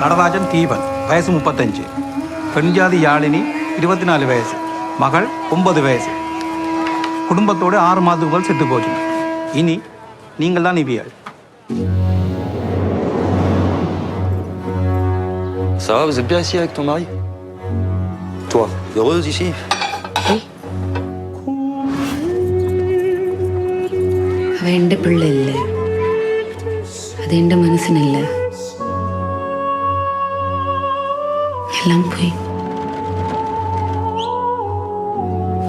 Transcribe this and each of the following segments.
நடராஜன் தீபன் வயசு 35, பெண் ஜாதி யாழினி 24 வயசு, மகள் 9 வயசு. குடும்பத்தோடு 6 மாதத்துக்கு போல் செத்து போச்சு. இனி நீங்கள் தான் நிவியாள். Ça va, vous êtes bien ici avec ton mari? Toi, heureuse ici? Oui. அவ எந்த பிள்ளை இல்லை, அது எந்த மனுஷன் இல்லை, எல்லாம் போய்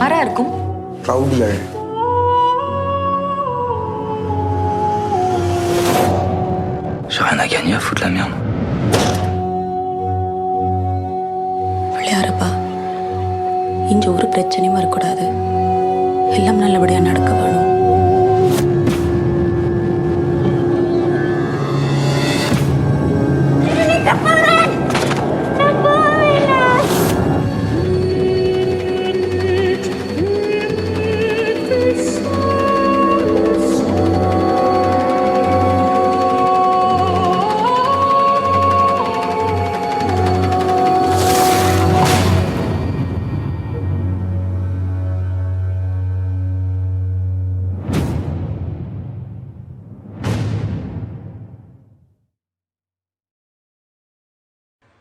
ஆரா இருக்கும். ரவுடிகள். J'ai rien à gagner à foutre la merde. பிள்ளையாரப்பா, இங்க ஒரு பிரச்சனையும் வரக்கூடாது, எல்லாம் நல்லபடியா நடக்க வேணும்.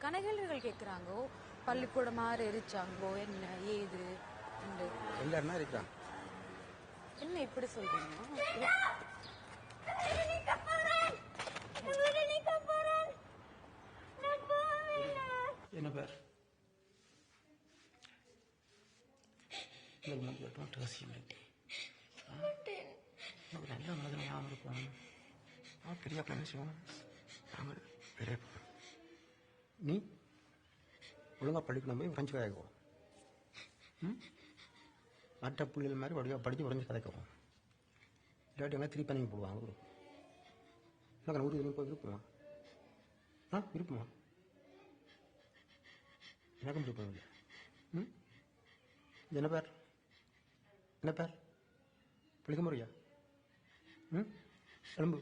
கணக்கர்கள் கேட்குறாங்கோ, பள்ளிக்கூடம் மாறு எரிச்சாங்கோ, என்ன ஏது எல்லாருமே இருக்கிறான். என்ன இப்படி சொல்றீங்க? என்ன பேர்? ரகசியம் நல்ல மாதிரி ஞாபகம் இருக்கும். பெரிய செய்வோம். நீ ஒழுங்காக படிக்கணும், போய் ஃப்ரெஞ்சு கதைக்குவோம். மற்ற புள்ளிகள் மாதிரி வடிவாக படித்து உடஞ்சி கதைக்குவோம். இல்லாட்டி எல்லாம் திருப்பி நீங்கள் போடுவாங்க. இல்லை ஊருக்கு போய் விருப்பமா? விருப்பமா? எனக்கும் விருப்பம் இல்லை. என்ன பேர்? என்ன பேர்? பிடிக்க முறையா? எலும்பு